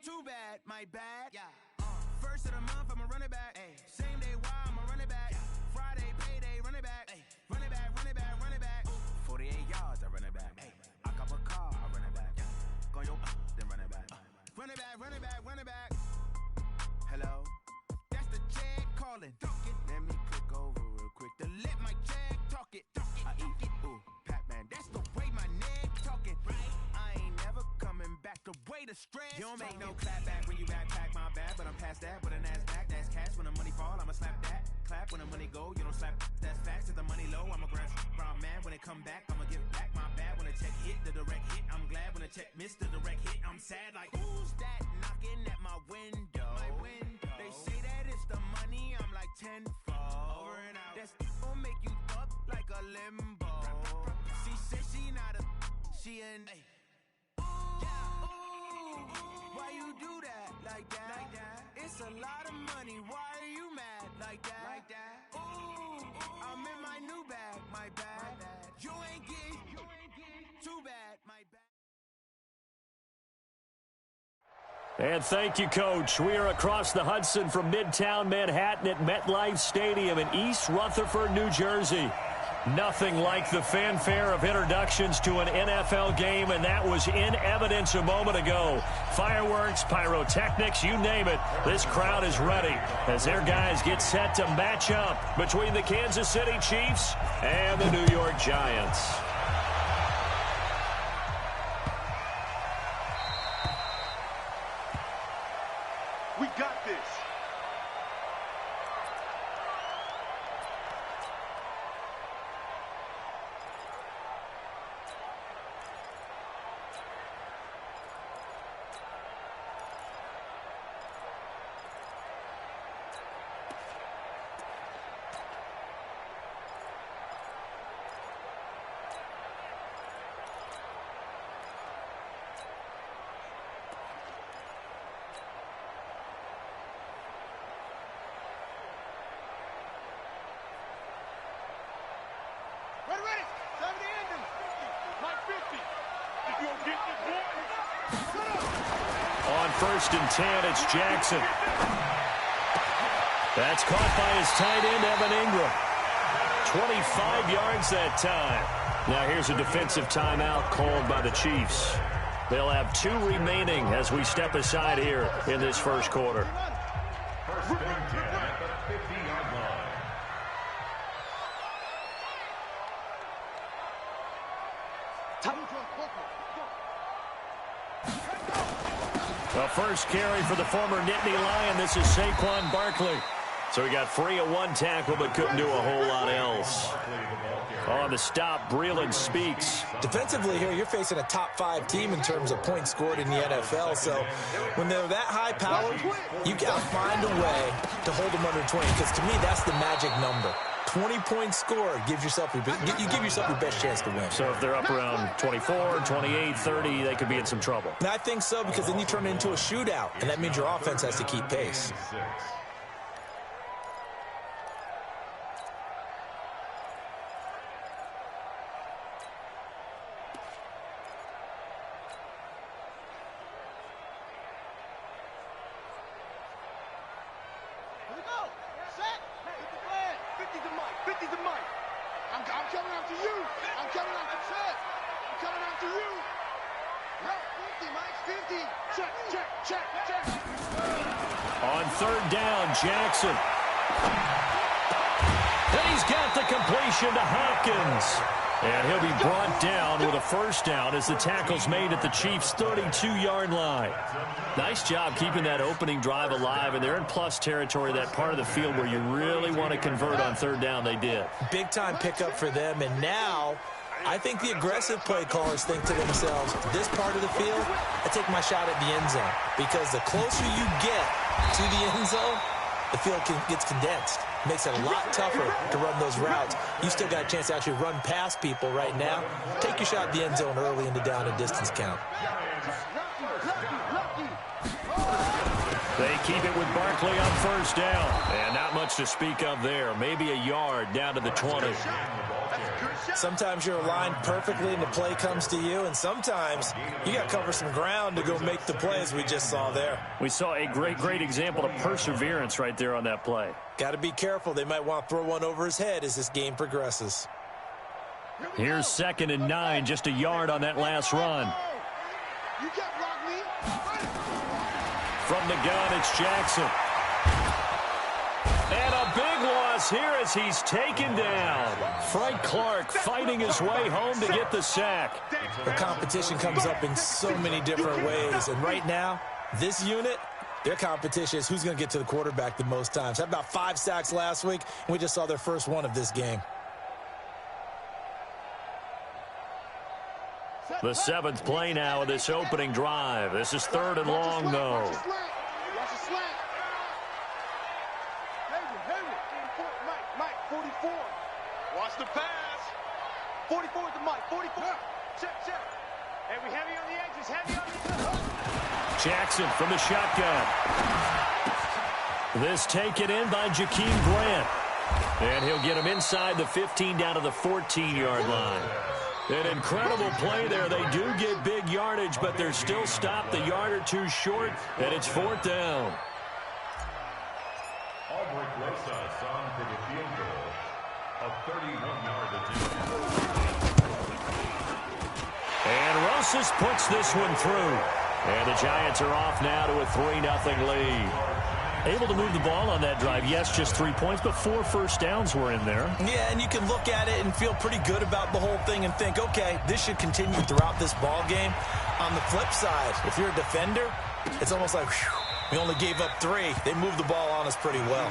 Too bad, my bad. Yeah. First of the month, I'ma run it back. Ay. Same day, why I'ma run it back. Friday, payday, run it back. Ay. Run it back, run it back, run it back. 48 yards, I run it back. Ay. I cop a car, I run it back. Go yo, then run it back. Run it back, run it back, run it back. Hello, that's the jag calling. Let me click over real quick to let my jag talk it. I eat it, ooh, Pac-Man. That's the way my neck talking. I ain't never coming back the way the stress. You don't make no clap back when you backpack, my bad, but I'm past that. With an ass back, that's cash. When the money fall, I'ma slap that. Clap when the money go, you don't slap. That's facts. If the money low, I'ma grab brown man. When it come back, I'ma give back my bad. When the check hit, the direct hit. I'm glad when the check missed the direct hit. I'm sad like who's that knocking at my window? My window. They say that it's the money. I'm like tenfold. Over and out. That's gon' make you up like a limbo. She said she not a. She an. Why you do that like that? Like that? It's a lot of money. Why are you mad like that? Like that? Ooh, I'm in my new bag. My bad. You ain't getting too bad. My bad. And thank you, Coach. We are across the Hudson from Midtown Manhattan at MetLife Stadium in East Rutherford, New Jersey. Nothing like the fanfare of introductions to an NFL game, and that was in evidence a moment ago. Fireworks, pyrotechnics, you name it. This crowd is ready as their guys get set to match up between the Kansas City Chiefs and the New York Giants. We got this. Ready. Time to end him. Like 50. If you don't get this boy, shut up. On 1st and 10, it's Jackson. That's caught by his tight end, Evan Ingram. 25 yards that time. Now here's a defensive timeout called by the Chiefs. They'll have 2 remaining as we step aside here in this first quarter. First and 10 at the 50-yard line. The first carry for the former Nittany Lion. This is Saquon Barkley. So he got free of 1 tackle but couldn't do a whole lot else. On the stop, Breeland Speaks. Defensively here, you're facing a top 5 team in terms of points scored in the NFL. So when they're that high powered, you got to find a way to hold them under 20. Because to me, that's the magic number. 20-point score gives yourself you give yourself your best chance to win. So if they're up around 24, 28, 30, they could be in some trouble. And I think so, because then you turn it into a shootout, and that means your offense has to keep pace. On 3rd down, Jackson. And he's got the completion to Hopkins. And he'll be brought down with a first down as the tackle's made at the Chiefs' 32-yard line. Nice job keeping that opening drive alive, and they're in plus territory, that part of the field where you really want to convert on 3rd down. They did. Big-time pickup for them, and now I think the aggressive play callers think to themselves, this part of the field, I take my shot at the end zone. Because the closer you get to the end zone, the field gets condensed. Makes it a lot tougher to run those routes. You still got a chance to actually run past people right now. Take your shot at the end zone early in the down and distance count. They keep it with Barkley on 1st down. And not much to speak of there. Maybe a yard down to the 20. Sometimes you're aligned perfectly and the play comes to you, and sometimes you got to cover some ground to go make the play, as we just saw there. We saw a great example of perseverance right there on that play. Got to be careful. They might want to throw one over his head as this game progresses. Here's 2nd and 9, just a yard on that last run. You can't block me. From the gun, it's Jackson. And a big loss here as he's taken down. Frank Clark fighting his way home to get the sack. The competition comes up in so many different ways, and right now, this unit, their competition is who's going to get to the quarterback the most times. Had about 5 sacks last week, and we just saw their first one of this game. The 7th play now of this opening drive. This is 3rd and long, though. Watch the slant. Mike, 44. Watch the pass. 44 to Mike. 44. Check. Hey, we heavy on the edges. Heavy on the edges. Jackson from the shotgun. This taken in by Jakeem Grant. And he'll get him inside the 15 down to the 14-yard line. An incredible play there. They do get big yardage, but they're still stopped a yard or two short, and it's 4th down. Albrecht Rosas on for the field goal. A 31-yard attempt. And Rosas puts this one through. And the Giants are off now to a 3-0 lead. Able to move the ball on that drive. Yes, just 3 points, but 4 first downs were in there. Yeah, and you can look at it and feel pretty good about the whole thing and think, okay, this should continue throughout this ball game. On the flip side, if you're a defender, it's almost like, whew, we only gave up 3. They moved the ball on us pretty well.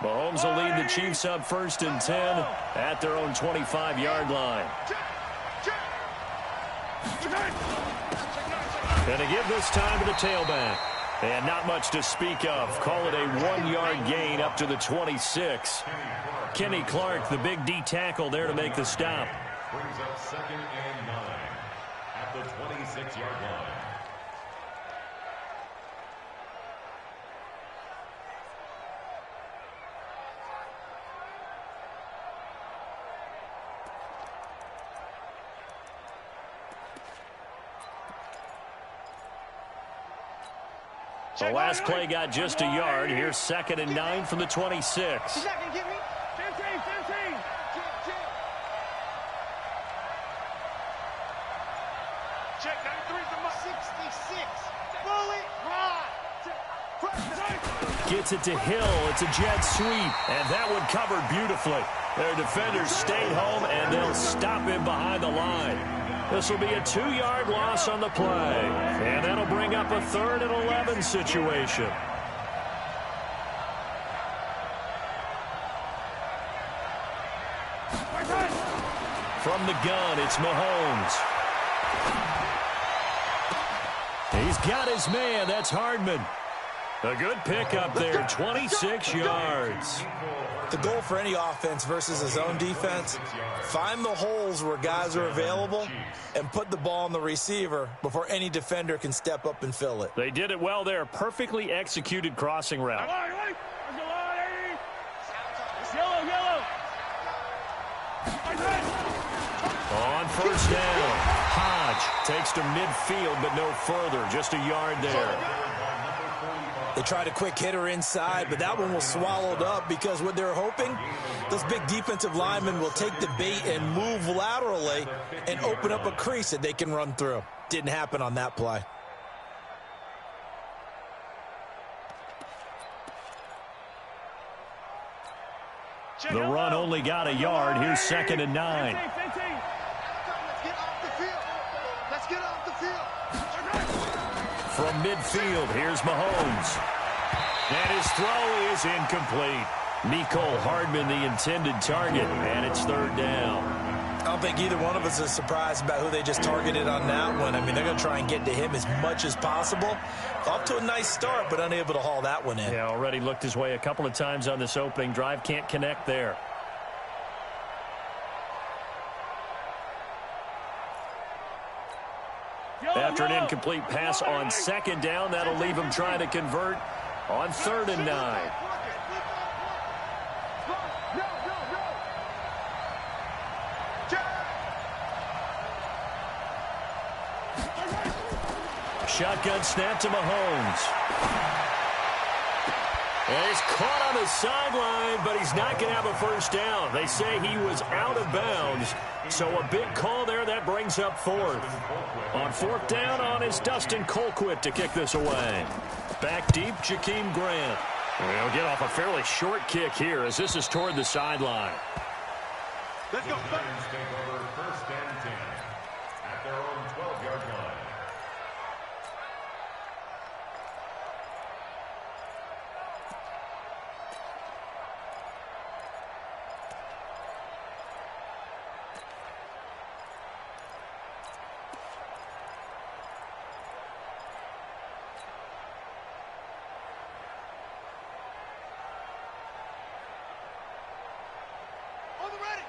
Mahomes will lead the Chiefs up 1st and 10 at their own 25-yard line. And to give this time to the tailback. And not much to speak of. Call it a 1-yard gain up to the 26. Kenny Clark, the big D tackle there to make the stop. Brings up 2nd and 9 at the 26-yard line. The last play got just a yard. Here's 2nd and 9 from the 26. He's not going to get me. 15. Check, 93's the 66. Bullet, ride. Gets it to Hill. It's a jet sweep. And that one covered beautifully. Their defenders stayed home, and they'll stop him behind the line. This will be a 2-yard loss on the play. And that'll bring up a 3rd and 11 situation. From the gun, it's Mahomes. He's got his man. That's Hardman. A good pickup there, 26 yards. The goal for any offense versus his own defense, find the holes where guys are available and put the ball on the receiver before any defender can step up and fill it. They did it well there. Perfectly executed crossing route. On 1st down, Hodge takes to midfield, but no further. Just a yard there. They tried a quick hitter inside, but that one was swallowed up because what they're hoping, those big defensive linemen will take the bait and move laterally and open up a crease that they can run through. Didn't happen on that play. The run only got a yard. Here's 2nd and 9. Let's get off the field. Let's get off the field. From midfield, here's Mahomes. And his throw is incomplete. Mecole Hardman, the intended target, and it's 3rd down. I don't think either one of us is surprised about who they just targeted on that one. I mean, they're going to try and get to him as much as possible. Off to a nice start, but unable to haul that one in. Yeah, already looked his way a couple of times on this opening drive. Can't connect there. After an incomplete pass on second down, that'll leave him trying to convert on 3rd and 9. Shotgun snap to Mahomes. And he's caught on the sideline, but he's not going to have a first down. They say he was out of bounds, so a big call there. That brings up 4th. On 4th down on is Dustin Colquitt to kick this away. Back deep, Jakeem Grant. We'll get off a fairly short kick here as this is toward the sideline. Let's go. Lions take over 1st and 10 at their own 12-yard line.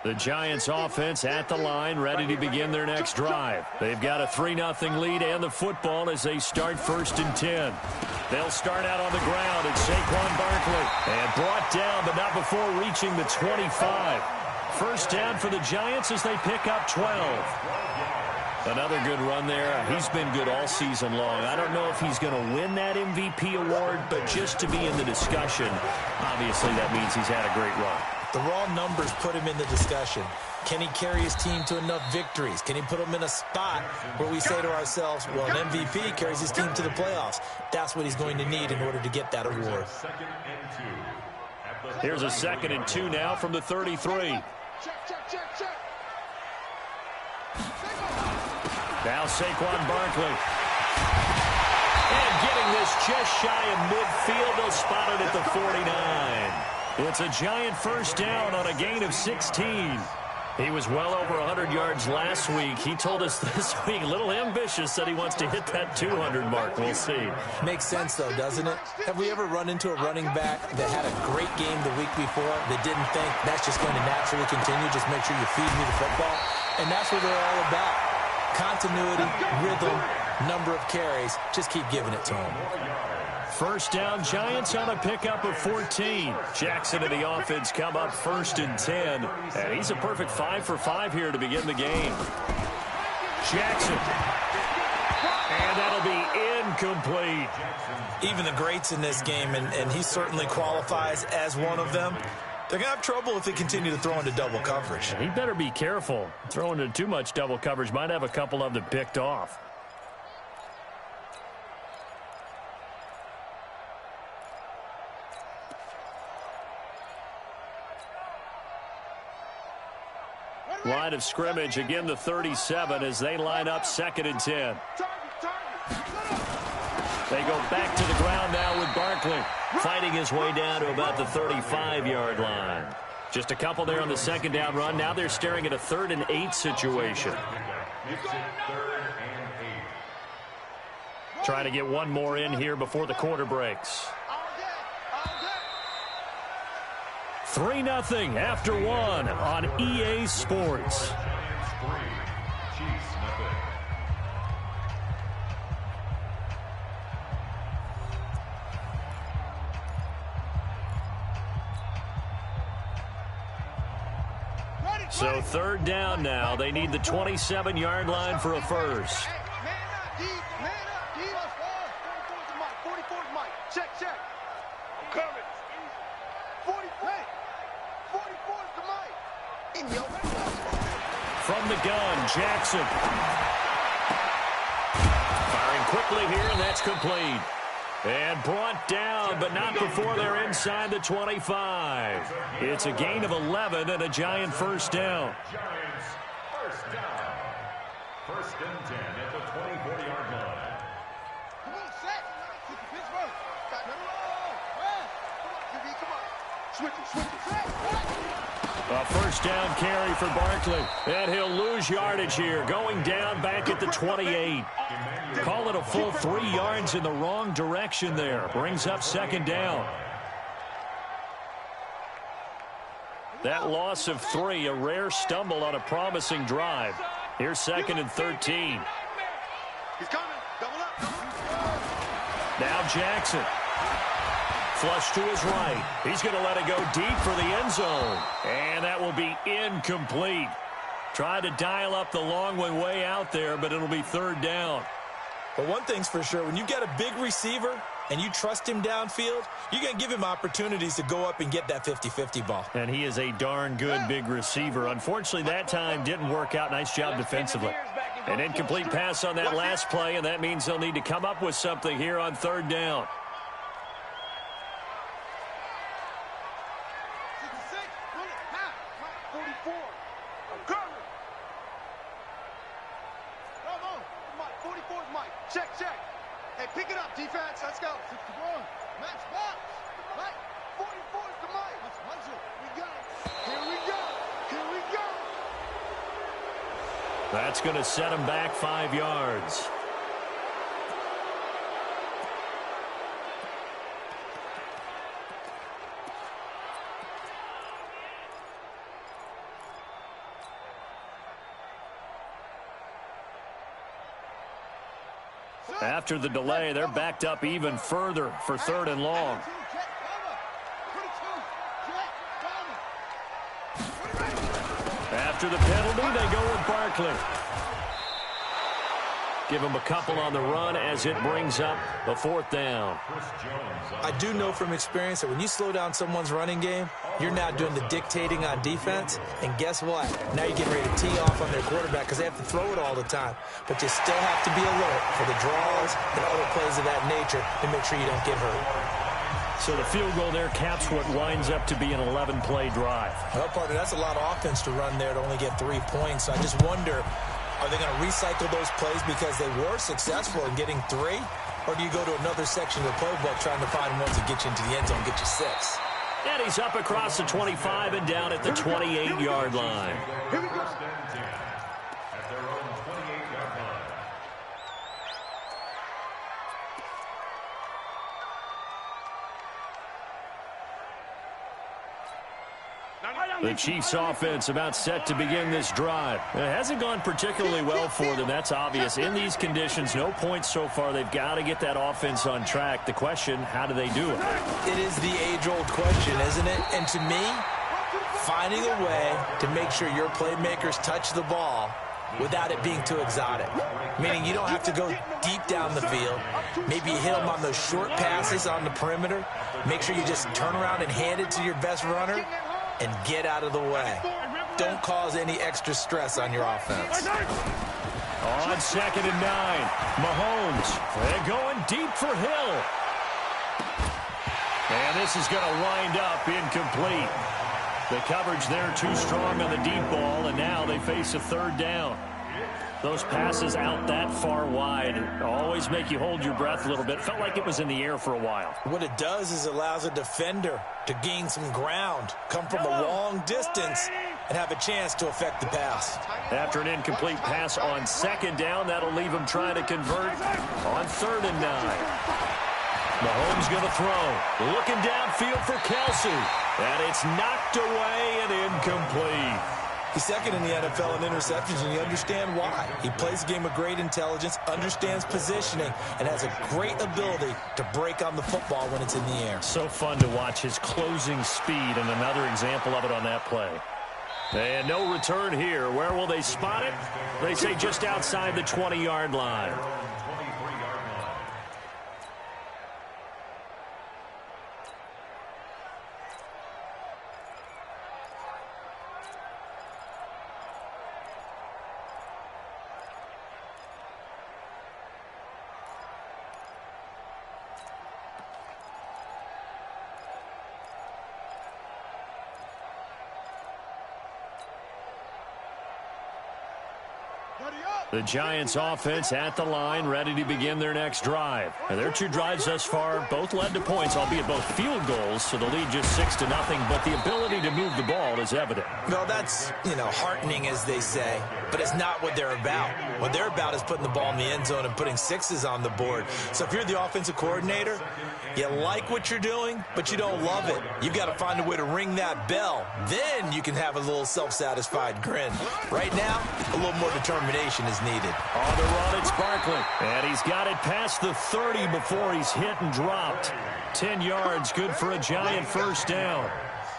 The Giants offense at the line, ready to begin their next drive. They've got a 3-0 lead and the football as they start 1st and 10. They'll start out on the ground. It's Saquon Barkley. And brought down, but not before reaching the 25. First down for the Giants as they pick up 12. Another good run there. He's been good all season long. I don't know if he's going to win that MVP award, but just to be in the discussion, obviously that means he's had a great run. The raw numbers put him in the discussion. Can he carry his team to enough victories? Can he put them in a spot where we say to ourselves, well, an MVP carries his team to the playoffs. That's what he's going to need in order to get that award. Here's a 2nd and 2 now from the 33. Now Saquon Barkley. And getting this just shy of midfield. They'll spot it at the 49. It's a Giant first down on a gain of 16. He was well over 100 yards last week. He told us this week, a little ambitious, said he wants to hit that 200 mark. We'll see. Makes sense, though, doesn't it? Have we ever run into a running back that had a great game the week before that didn't think that's just going to naturally continue? Just make sure you feed me the football. And that's what they're all about. Continuity, rhythm, number of carries. Just keep giving it to him. First down, Giants on a pickup of 14. Jackson and the offense come up 1st and 10. And he's a perfect 5 for 5 here to begin the game. Jackson. And that'll be incomplete. Even the greats in this game, and he certainly qualifies as one of them, they're going to have trouble if they continue to throw into double coverage. He better be careful. Throwing into too much double coverage might have a couple of them picked off. Line of scrimmage, again the 37 as they line up 2nd and 10. They go back to the ground now with Barkley, fighting his way down to about the 35-yard line. Just a couple there on the 2nd down run. Now they're staring at a 3rd and 8 situation. Trying to get one more in here before the quarter breaks. 3-0 after 1 on EA Sports. So 3rd down now. They need the 27-yard line for a first. Man up, D. 44 is Mike. Check. I'm coming. 44 is the Mike. In your From the gun, Jackson. Firing quickly here, and that's complete. And brought down, but not before they're inside the 25. It's a gain of 11 and a Giant first down. Giants first down. 1st and 10 at the 24-yard line. Come on, set. Pittsburgh. Got another roll. Come on, QB, come on. Switch it. A first down carry for Barkley. And he'll lose yardage here, going down back at the 28. Call it a full 3 yards in the wrong direction there. Brings up second down. That loss of 3, a rare stumble on a promising drive. Here's 2nd and 13. He's coming. Double up. Now Jackson. Flush to his right. He's going to let it go deep for the end zone. And that will be incomplete. Tried to dial up the long one way out there, but it'll be 3rd down. But one thing's for sure, when you get a big receiver and you trust him downfield, you're going to give him opportunities to go up and get that 50-50 ball. And he is a darn good big receiver. Unfortunately, that time didn't work out. Nice job defensively. An incomplete pass on that last play, and that means they'll need to come up with something here on 3rd down. Check, check. Hey, pick it up, defense. Let's go. 61. Match box. Right. 44 is the mic. Let's punch it. We got it. Here we go. Here we go. That's going to set him back 5 yards. After the delay, they're backed up even further for 3rd and long. After the penalty, they go with Barkley. Give him a couple on the run as it brings up a 4th down. I do know from experience that when you slow down someone's running game, you're now doing the dictating on defense. And guess what? Now you're getting ready to tee off on their quarterback because they have to throw it all the time. But you still have to be alert for the draws and other plays of that nature to make sure you don't get hurt. So the field goal there caps what winds up to be an 11-play drive. Well, partner, that's a lot of offense to run there to only get 3 points. So I just wonder, are they going to recycle those plays because they were successful in getting 3? Or do you go to another section of the playbook trying to find ones that get you into the end zone and get you 6? And he's up across the 25 and down at the 28-yard line. Here we go. At their own 28-yard line. The Chiefs' offense about set to begin this drive. It hasn't gone particularly well for them. That's obvious. In these conditions, no points so far. They've got to get that offense on track. The question, how do they do it? It is the age-old question, isn't it? And to me, finding a way to make sure your playmakers touch the ball without it being too exotic. Meaning you don't have to go deep down the field. Maybe you hit them on those short passes on the perimeter. Make sure you just turn around and hand it to your best runner and get out of the way. Don't cause any extra stress on your offense. On 2nd and 9, Mahomes. They're going deep for Hill. And this is going to wind up incomplete. The coverage there too strong on the deep ball, and now they face a 3rd down. Those passes out that far wide always make you hold your breath a little bit. Felt like it was in the air for a while. What it does is allows a defender to gain some ground, come from a long distance, and have a chance to affect the pass. After an incomplete pass on 2nd down, that'll leave him trying to convert on 3rd and 9. Mahomes going to throw. Looking downfield for Kelsey. And it's knocked away and incomplete. He's 2nd in the NFL in interceptions, and you understand why. He plays a game of great intelligence, understands positioning, and has a great ability to break on the football when it's in the air. So fun to watch his closing speed, and another example of it on that play. And no return here. Where will they spot it? They say just outside the 20-yard line. The Giants offense at the line, ready to begin their next drive. And their two drives thus far both led to points, albeit both field goals, so the lead just 6-0, but the ability to move the ball is evident. Well, that's, heartening, as they say, but it's not what they're about. What they're about is putting the ball in the end zone and putting sixes on the board. So if you're the offensive coordinator, you like what you're doing, but you don't love it. You've got to find a way to ring that bell. Then you can have a little self-satisfied grin. Right now, a little more determination is needed. On the run, it's Barkley. And he's got it past the 30 before he's hit and dropped. 10 yards, good for a Giant first down.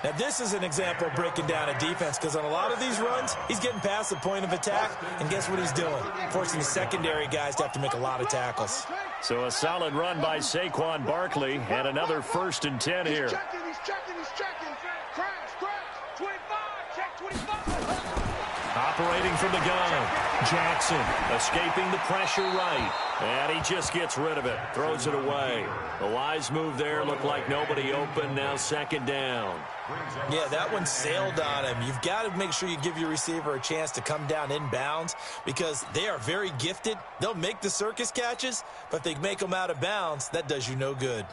Now, this is an example of breaking down a defense, because on a lot of these runs, he's getting past the point of attack, and guess what he's doing? Forcing the secondary guys to have to make a lot of tackles. So a solid run by Saquon Barkley, and another 1st and 10 here. He's checking. Crash. 25, check 25. Operating from the gun, Jackson escaping the pressure right, and he just gets rid of it, throws it away. The wise move there, looked like nobody open, now 2nd down. Yeah, that one sailed on him. You've got to make sure you give your receiver a chance to come down inbounds, because they are very gifted. They'll make the circus catches, but if they make them out of bounds, that does you no good.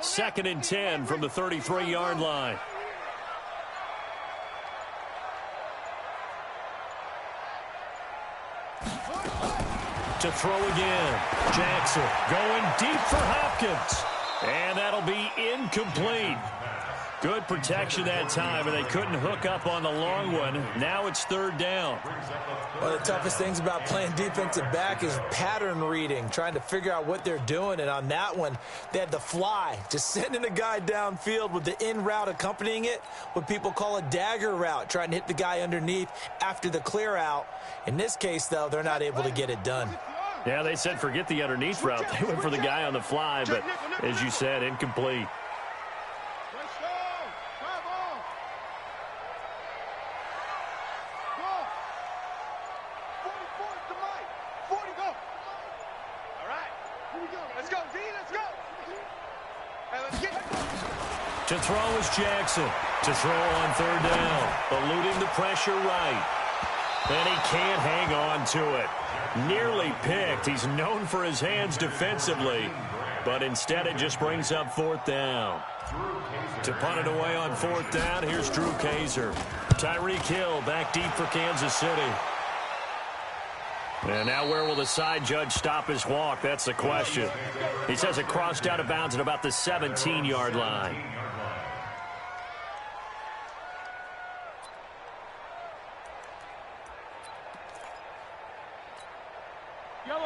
Second and 10 from the 33-yard line. To throw again. Jackson going deep for Hopkins. And that'll be incomplete. Good protection that time, and they couldn't hook up on the long one. Now it's 3rd down. One of the toughest things about playing defensive back is pattern reading, trying to figure out what they're doing. And on that one, they had the fly, just sending a guy downfield with the in route accompanying it, what people call a dagger route, trying to hit the guy underneath after the clear out. In this case, though, they're not able to get it done. Yeah, they said forget the underneath route. They went for the guy on the fly, but as you said, incomplete. To throw is Jackson. To throw on 3rd down. Eluding the pressure right. And he can't hang on to it. Nearly picked. He's known for his hands defensively. But instead it just brings up 4th down. To punt it away on 4th down, here's Drew Kaiser. Tyreek Hill back deep for Kansas City. And now where will the side judge stop his walk? That's the question. He says it crossed out of bounds at about the 17-yard line.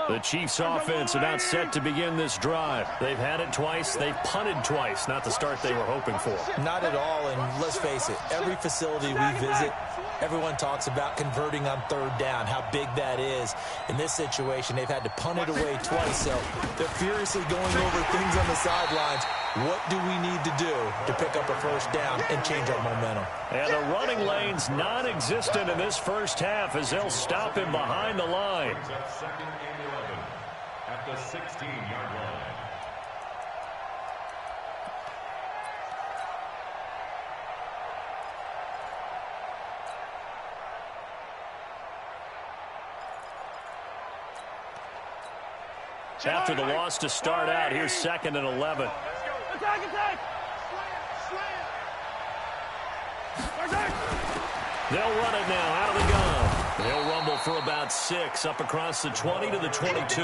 The Chiefs offense about set to begin this drive. They've had it twice. They've punted twice. Not the start they were hoping for. Not at all, and let's face it, every facility we visit, everyone talks about converting on 3rd down, how big that is. In this situation, they've had to punt it away twice, so they're furiously going over things on the sidelines. What do we need to do to pick up a 1st down and change our momentum? And the running lane's non-existent in this first half as they'll stop him behind the line. At the 16-yard line. After the loss to start out, here's 2nd and 11. They'll run it now out of the gun. They'll rumble for about 6 up across the 20 to the 22.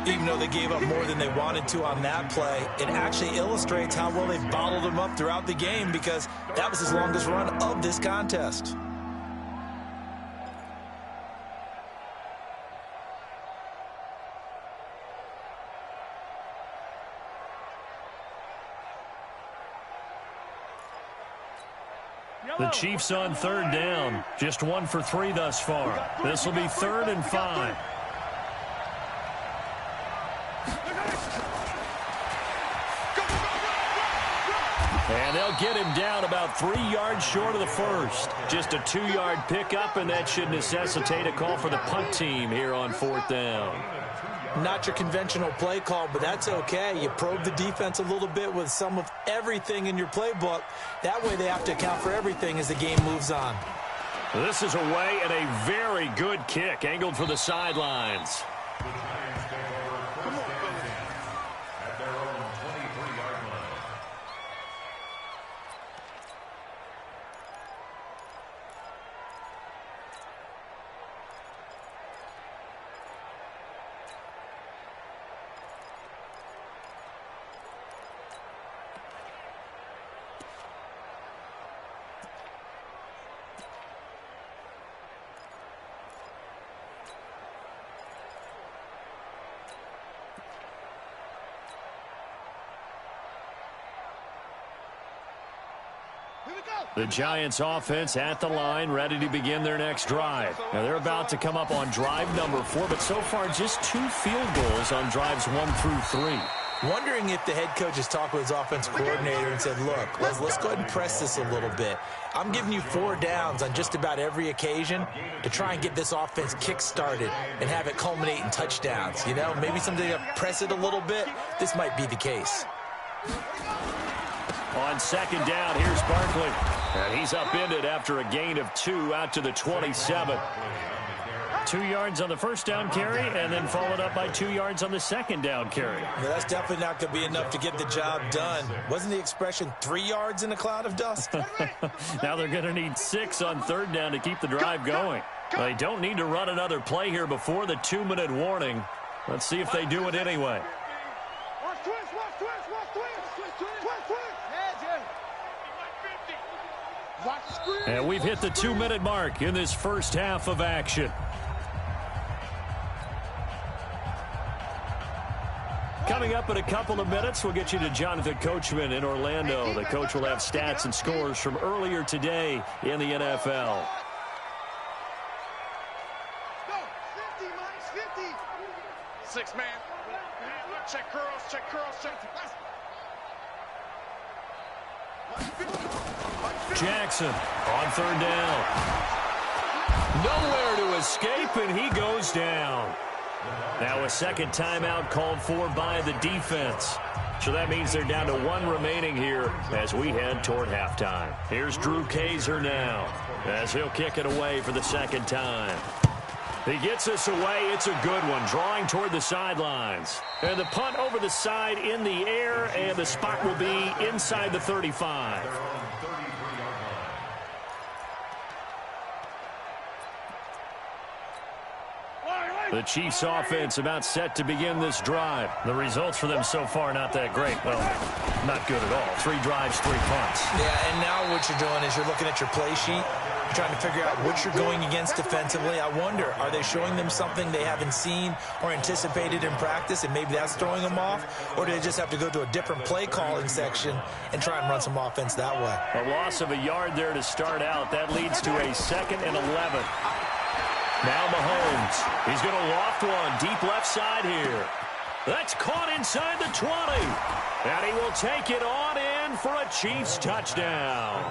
Even though they gave up more than they wanted to on that play, it actually illustrates how well they've bottled them up throughout the game, because that was his longest run of this contest. The Chiefs on 3rd down. Just 1 for 3 thus far. This will be 3rd and 5. And they'll get him down about 3 yards short of the first. Just a 2-yard pickup, and that should necessitate a call for the punt team here on 4th down. Not your conventional play call, but that's okay. You probe the defense a little bit with some of everything in your playbook. That way they have to account for everything as the game moves on. This is away and a very good kick, angled for the sidelines. At their own 23-yard line. The Giants offense at the line, ready to begin their next drive. Now they're about to come up on drive number 4, but so far just 2 field goals on drives 1 through 3. Wondering if the head coach has talked with his offensive coordinator and said, look, let's go ahead and press this a little bit. I'm giving you 4 downs on just about every occasion to try and get this offense kick-started and have it culminate in touchdowns. You know, maybe someday to press it a little bit. This might be the case. On 2nd down, here's Barkley. And he's upended after a gain of 2 out to the 27. 2 yards on the first down carry, and then followed up by 2 yards on the second down carry. Yeah, that's definitely not going to be enough to get the job done. Wasn't the expression 3 yards in a cloud of dust? Now they're going to need 6 on 3rd down to keep the drive going. They don't need to run another play here before the 2-minute warning. Let's see if they do it anyway. And we've hit the 2-minute mark in this first half of action. Coming up in a couple of minutes, we'll get you to Jonathan Coachman in Orlando. The coach will have stats and scores from earlier today in the NFL. Go, 50, minus 50. 6 man. Check curls, check curls, check. Jackson on 3rd down. Nowhere to escape, and he goes down. Now a second timeout called for by the defense. So that means they're down to 1 remaining here as we head toward halftime. Here's Drew Kaiser now as he'll kick it away for the second time. He gets this away. It's a good one, drawing toward the sidelines. And the punt over the side in the air, and the spot will be inside the 35. The Chiefs offense about set to begin this drive. The results for them so far not that great. Well, not good at all. 3 drives, 3 punts. Yeah, and now what you're doing is you're looking at your play sheet. You're trying to figure out what you're going against defensively. I wonder, are they showing them something they haven't seen or anticipated in practice, and maybe that's throwing them off? Or do they just have to go to a different play calling section and try and run some offense that way? A loss of a yard there to start out. That leads to a 2nd and 11. Now Mahomes. He's going to loft one deep left side here. That's caught inside the 20. And he will take it on in for a Chiefs touchdown.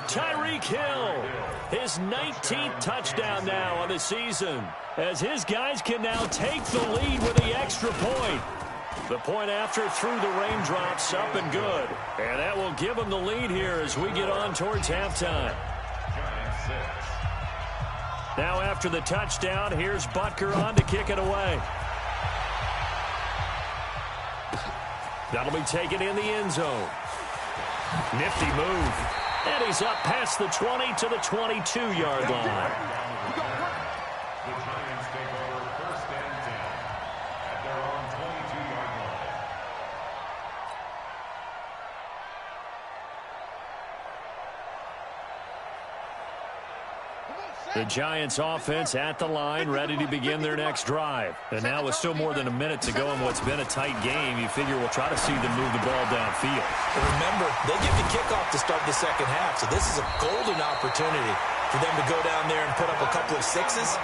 Tyreek Hill, his 19th touchdown now on the season, as his guys can now take the lead with the extra point. The point after through the raindrops, up and good. And that will give them the lead here as we get on towards halftime. Now after the touchdown, here's Butker on to kick it away. That'll be taken in the end zone. Nifty move. And he's up past the 20 to the 22-yard line. The Giants take over 1st and 10 at their own 22-yard line. The Giants offense at the line, ready to begin their next drive. And now with still more than a minute to go in what's been a tight game, you figure we'll try to see them move the ball downfield. And remember, they get the kickoff to start the second half, so this is a golden opportunity for them to go down there and put up a couple of 6s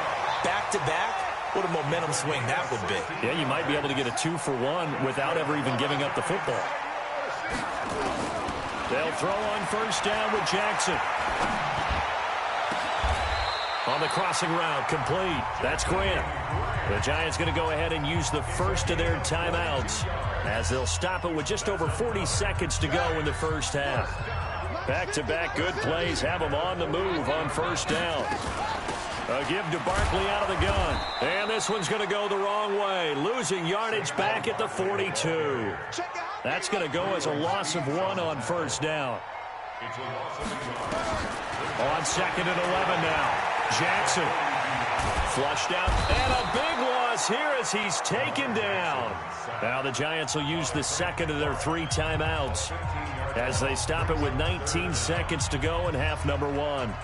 back-to-back. What a momentum swing that would be. Yeah, you might be able to get a 2-for-1 without ever even giving up the football. They'll throw on first down with Jackson. On the crossing route, complete. That's Grant. The Giants going to go ahead and use the first of their timeouts as they'll stop it with just over 40 seconds to go in the first half. Back-to-back good plays have them on the move on first down. A give to Barkley out of the gun. And this one's going to go the wrong way. Losing yardage back at the 42. That's going to go as a loss of 1 on first down. On 2nd and 11 now. Jackson flushed out, and a big loss here as he's taken down. Now the Giants will use the second of their 3 timeouts as they stop it with 19 seconds to go in half number 1.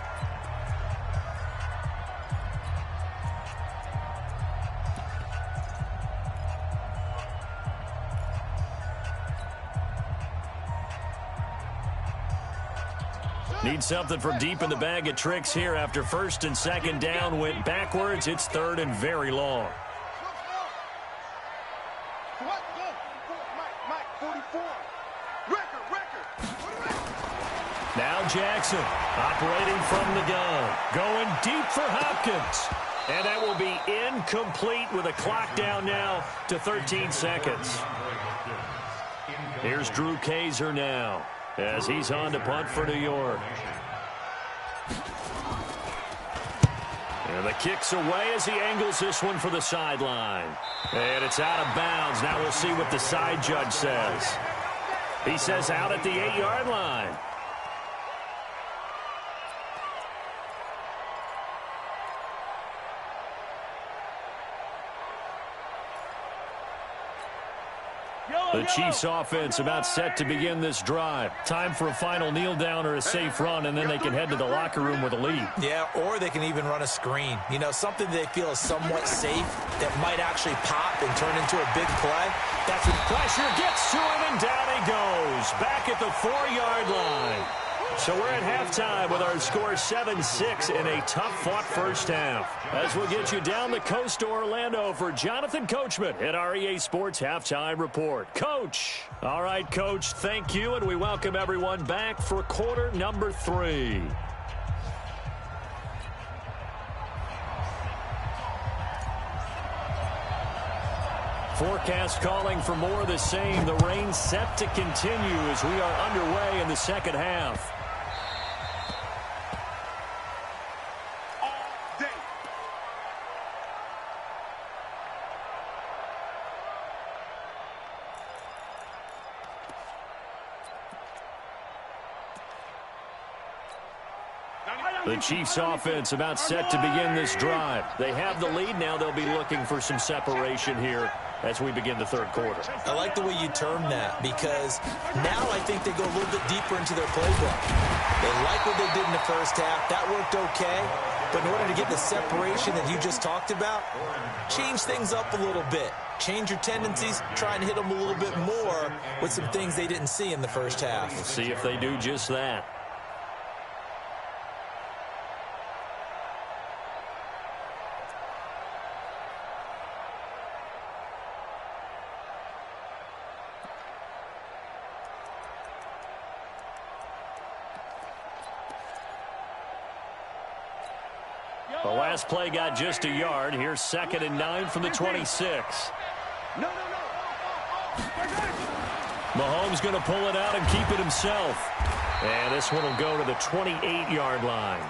Need something from deep in the bag of tricks here after first and second down went backwards. It's 3rd and very long. Now Jackson operating from the gun. Going deep for Hopkins. And that will be incomplete with a clock down now to 13 seconds. Here's Drew Kaiser now, as he's on to punt for New York. And the kick's away as he angles this one for the sideline. And it's out of bounds. Now we'll see what the side judge says. He says out at the 8-yard line. The Chiefs offense about set to begin this drive. Time for a final kneel down or a safe run, and then they can head to the locker room with a lead. Yeah, or they can even run a screen. You know, something they feel is somewhat safe that might actually pop and turn into a big play. That's when pressure gets to him, and down he goes. Back at the 4-yard line. So we're at halftime with our score 7-6 in a tough-fought first half. As we'll get you down the coast to Orlando for Jonathan Coachman at our EA Sports Halftime Report. Coach. All right, Coach, thank you, and we welcome everyone back for quarter number 3. Forecast calling for more of the same. The rain set to continue as we are underway in the second half. The Chiefs offense about set to begin this drive. They have the lead. Now they'll be looking for some separation here as we begin the third quarter. I like the way you term that, because now I think they go a little bit deeper into their playbook. They like what they did in the first half. That worked okay. But in order to get the separation that you just talked about, change things up a little bit. Change your tendencies. Try and hit them a little bit more with some things they didn't see in the first half. We'll see if they do just that. The last play got just a yard. Here's 2nd and 9 from the 26. Mahomes going to pull it out and keep it himself. And this one will go to the 28-yard line.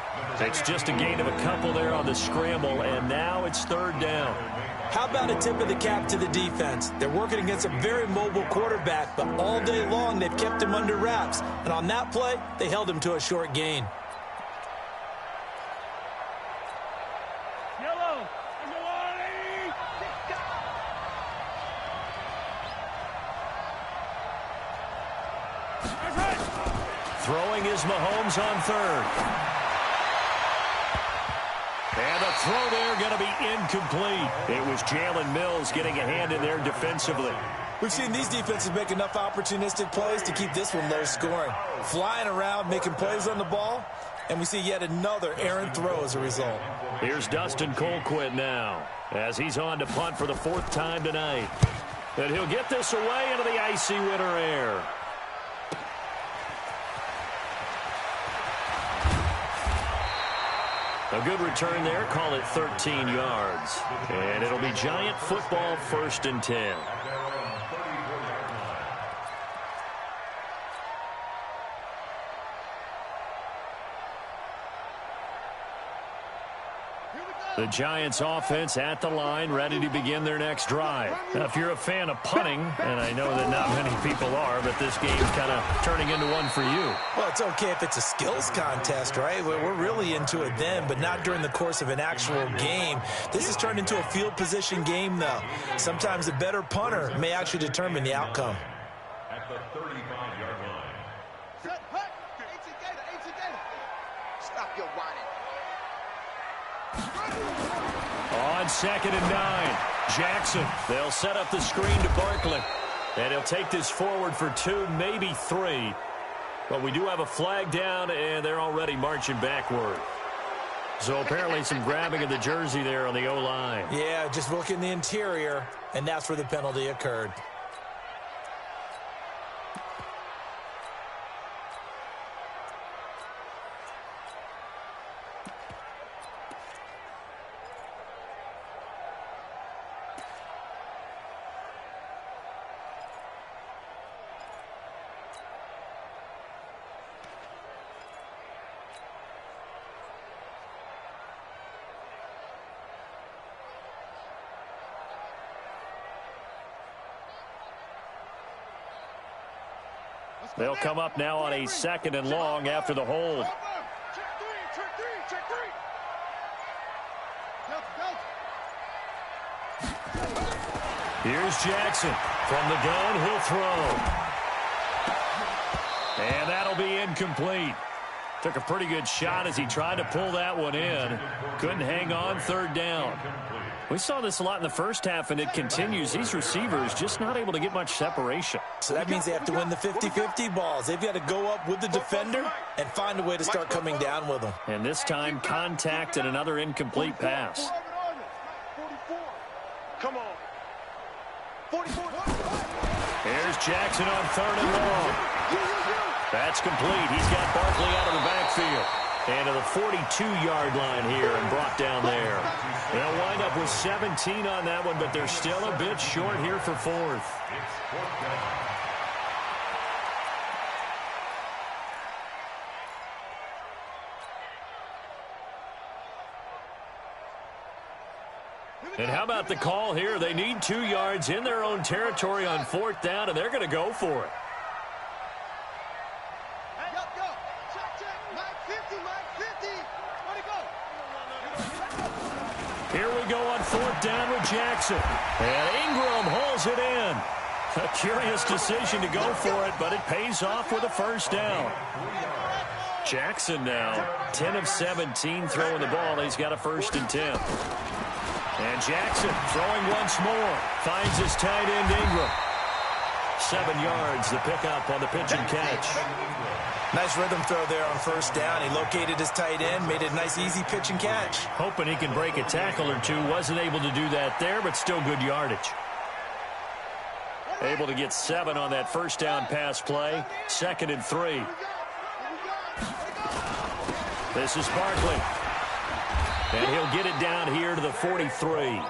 It's just a gain of a couple there on the scramble, and now it's 3rd down. How about a tip of the cap to the defense? They're working against a very mobile quarterback, but all day long they've kept him under wraps. And on that play, they held him to a short gain. Throwing is Mahomes on 3rd. And the throw there going to be incomplete. It was Jalen Mills getting a hand in there defensively. We've seen these defenses make enough opportunistic plays to keep this one low scoring. Flying around, making plays on the ball, and we see yet another errant throw as a result. Here's Dustin Colquitt now, as he's on to punt for the 4th time tonight. And he'll get this away into the icy winter air. A good return there. Call it 13 yards. And it'll be Giant football, 1st and 10. The Giants offense at the line, ready to begin their next drive. Now, if you're a fan of punting, and I know that not many people are, but this game's kind of turning into one for you. Well, it's okay if it's a skills contest, right? We're really into it then, but not during the course of an actual game. This has turned into a field position game, though. Sometimes a better punter may actually determine the outcome. At the 35-yard line. Set, hey, Gator. Stop your whining. On 2nd and 9, Jackson. They'll set up the screen to Barkley. And he'll take this forward for 2, maybe 3. But we do have a flag down, and they're already marching backward. So apparently some grabbing of the jersey there on the O-line. Yeah, just look in the interior, and that's where the penalty occurred. They'll come up now on a 2nd and long after the hold. Check three. Here's Jackson. From the gun, he'll throw. And that'll be incomplete. Took a pretty good shot as he tried to pull that one in. Couldn't hang on, 3rd down. We saw this a lot in the first half, and it continues. These receivers just not able to get much separation. So that means they have to win the 50-50 balls. They've got to go up with the defender and find a way to start coming down with them. And this time, contact and another incomplete pass. 44. Come on. 44. Here's Jackson on 3rd and long. That's complete. He's got Barkley out of the backfield. And to the 42-yard line here and brought down there. They'll wind up with 17 on that one, but they're still a bit short here for 4th. And how about the call here? They need 2 yards in their own territory on 4th down, and they're going to go for it. Here we go on 4th down with Jackson. And Ingram hauls it in. A curious decision to go for it, but it pays off with a 1st down. Jackson now, 10 of 17 throwing the ball. He's got a 1st and 10. And Jackson throwing once more. Finds his tight end Ingram. 7 yards, the pickup on the pitch and catch. Nice rhythm throw there on 1st down. He located his tight end, made it a nice, easy pitch and catch. Hoping he can break a tackle or two. Wasn't able to do that there, but still good yardage. Able to get 7 on that 1st down pass play. 2nd and 3. This is Barkley. And he'll get it down here to the 43.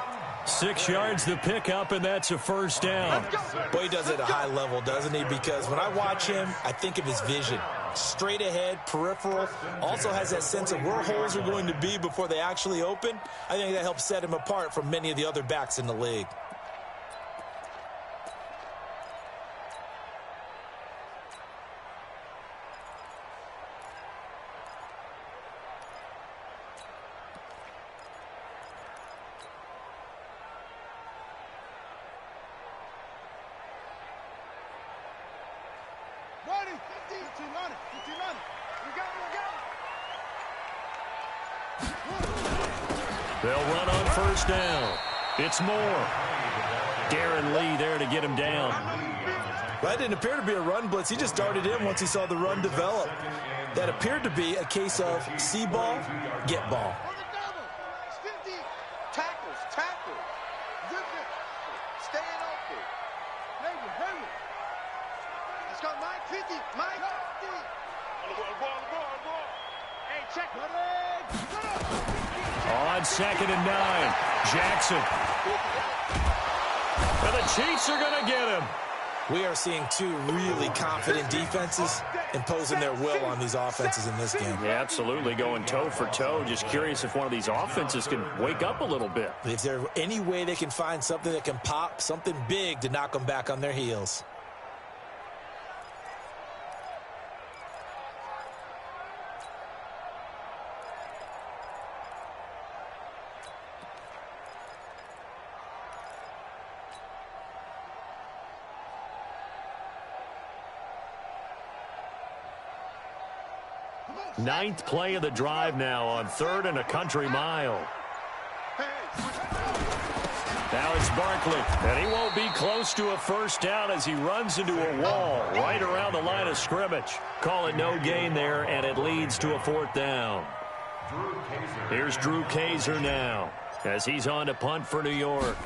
6 yards the pickup, and that's a 1st down. Boy, he does it at a high level, doesn't he? Because when I watch him, I think of his vision. Straight ahead, peripheral. Also has that sense of where holes are going to be before they actually open. I think that helps set him apart from many of the other backs in the league. They'll run on 1st down. It's Moore. Darren Lee there to get him down. That didn't appear to be a run blitz. He just darted in once he saw the run develop. That appeared to be a case of see ball, get ball. Tackles. Staying open. Let's go, Mike 50. Mike 50. On the ball. Hey, On 2nd and 9, Jackson. And the Chiefs are going to get him. We are seeing two really confident defenses imposing their will on these offenses in this game. Yeah, absolutely, going toe for toe. Just curious if one of these offenses can wake up a little bit. If there's any way they can find something that can pop, something big to knock them back on their heels. Ninth play of the drive now on 3rd and a country mile. Now it's Barkley, and he won't be close to a first down as he runs into a wall right around the line of scrimmage. Call it no gain there, and it leads to a 4th down. Here's Drew Kaiser now as he's on to punt for New York.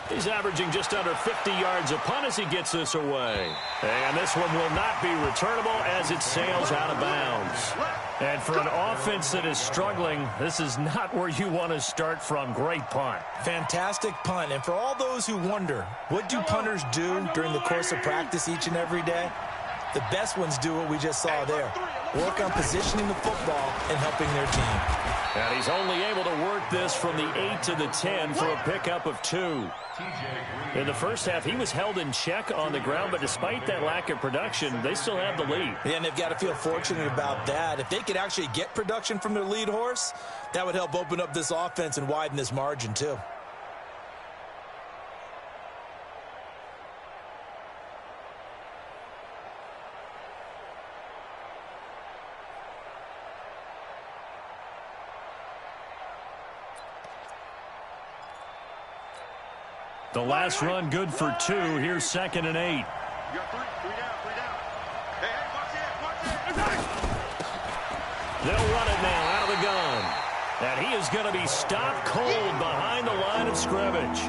He's averaging just under 50 yards a punt as he gets this away. And this one will not be returnable as it sails out of bounds. And for an offense that is struggling, this is not where you want to start from. Great punt. Fantastic punt. And for all those who wonder, what do punters do during the course of practice each and every day? The best ones do what we just saw there. Work on positioning the football and helping their team. And he's only able to work this from the 8 to the 10 for a pickup of 2. In the first half, he was held in check on the ground, but despite that lack of production, they still have the lead. Yeah, and they've got to feel fortunate about that. If they could actually get production from their lead horse, that would help open up this offense and widen this margin too. The last run good for 2. Here's 2nd and 8. You got 3 down. Hey, watch it. They'll run it now out of the gun. And he is going to be stopped cold behind the line of scrimmage.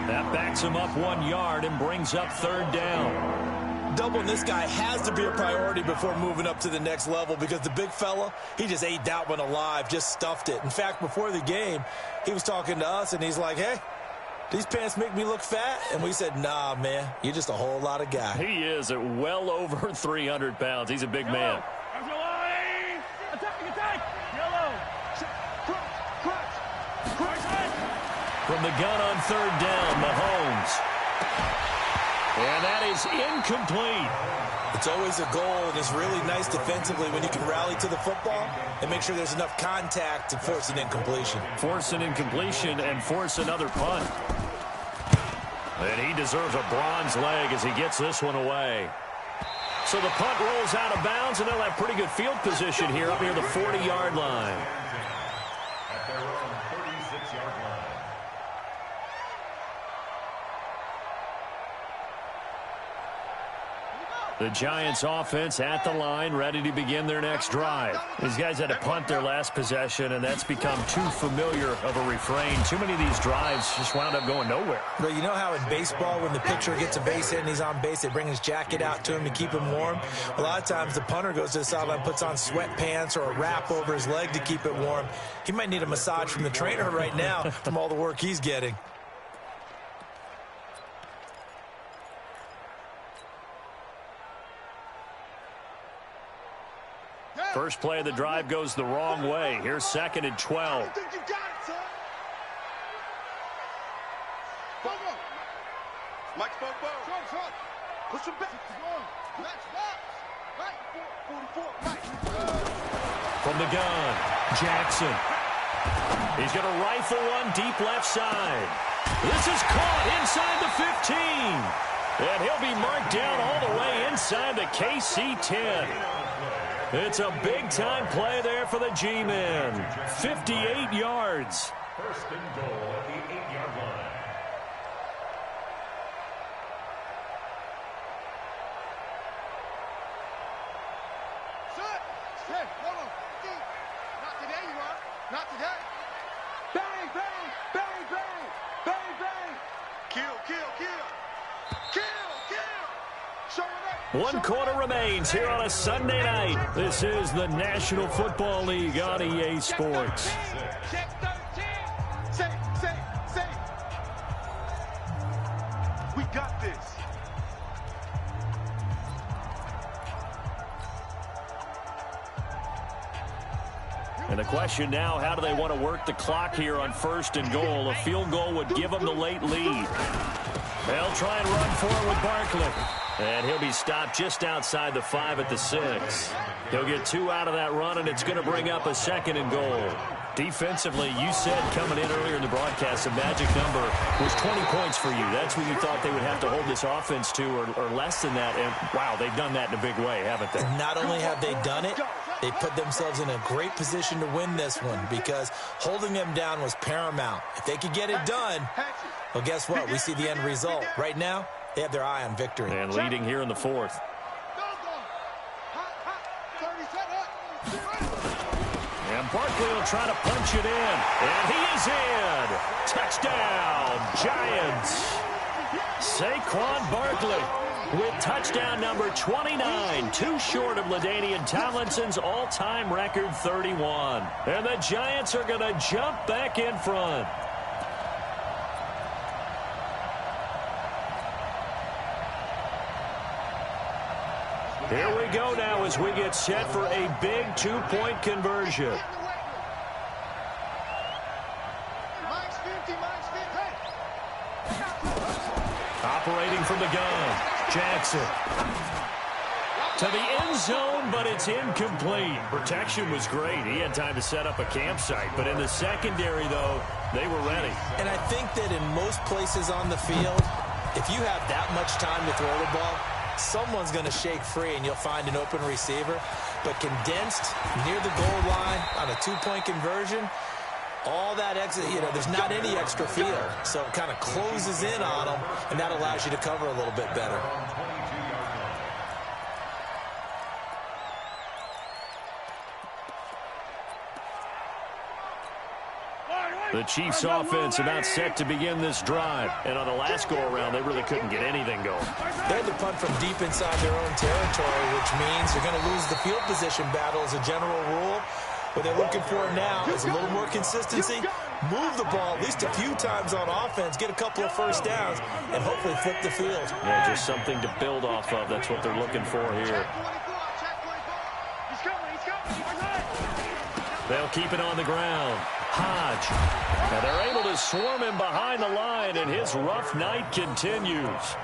That backs him up 1 yard and brings up 3rd down. Doubling this guy has to be a priority before moving up to the next level because the big fella, he just ate that one alive, just stuffed it. In fact, before the game, he was talking to us, and he's like, hey, these pants make me look fat? And we said, nah, man, you're just a whole lot of guy. He is at well over 300 pounds. He's a big man. From the gun on 3rd down, Mahomes. And that is incomplete. It's always a goal, and it's really nice defensively when you can rally to the football and make sure there's enough contact to force an incompletion. Force an incompletion and force another punt. And he deserves a bronze leg as he gets this one away. So the punt rolls out of bounds, and they'll have pretty good field position here up near the 40-yard line. At their own 36-yard line. The Giants offense at the line, ready to begin their next drive. These guys had to punt their last possession, and that's become too familiar of a refrain. Too many of these drives just wound up going nowhere. But you know how in baseball, when the pitcher gets a base hit and he's on base, they bring his jacket out to him to keep him warm? A lot of times the punter goes to the sideline, puts on sweatpants or a wrap over his leg to keep it warm. He might need a massage from the trainer right now from all the work he's getting. First play of the drive goes the wrong way. Here's 2nd and 12. I think you got it, son. Mike spoke ball. Push him back. Match box. Right. 44. Mike. From the gun, Jackson. He's going to rifle one deep left side. This is caught inside the 15. And he'll be marked down all the way inside the KC 10. It's a big-time play there for the G-men. 58 yards. First and goal at the 8-yard line. Hey, hold on. Not today, you are. Not today. Bang, bang, bang, bang, bang, bang. Kill. 1 quarter remains here on a Sunday night. This is the National Football League on EA Sports. Check 13. Say. We got this. And the question now, how do they want to work the clock here on 1st and goal? A field goal would give them the late lead. They'll try and run for it with Barkley. And he'll be stopped just outside the 5 at the 6. He'll get 2 out of that run, and it's going to bring up a 2nd and goal. Defensively, you said coming in earlier in the broadcast, the magic number was 20 points for you. That's what you thought they would have to hold this offense to, or less than that. And, wow, they've done that in a big way, haven't they? Not only have they done it, they put themselves in a great position to win this one because holding them down was paramount. If they could get it done, well, guess what? We see the end result. Right now, they have their eye on victory. And leading here in the 4th. And Barkley will try to punch it in. And he is in. Touchdown, Giants. Saquon Barkley with touchdown number 29. 2 short of LaDainian Tomlinson's all-time record 31. And the Giants are going to jump back in front. Here we go now as we get set for a big 2-point conversion. Operating from the gun, Jackson. To the end zone, but it's incomplete. Protection was great. He had time to set up a campsite. But in the secondary, though, they were ready. And I think that in most places on the field, if you have that much time to throw the ball, someone's going to shake free and you'll find an open receiver. But condensed near the goal line on a 2-point conversion, all that exit, there's not any extra field. So it kind of closes in on them, and that allows you to cover a little bit better. The Chiefs offense about set to begin this drive. And on the last go-around, they really couldn't get anything going. They had to punt from deep inside their own territory, which means they're going to lose the field position battle as a general rule. What they're looking for now is a little more consistency, move the ball at least a few times on offense, get a couple of first downs, and hopefully flip the field. Yeah, just something to build off of. That's what they're looking for here. They'll keep it on the ground. Hodge. Now they're able to swarm him behind the line, and his rough night continues.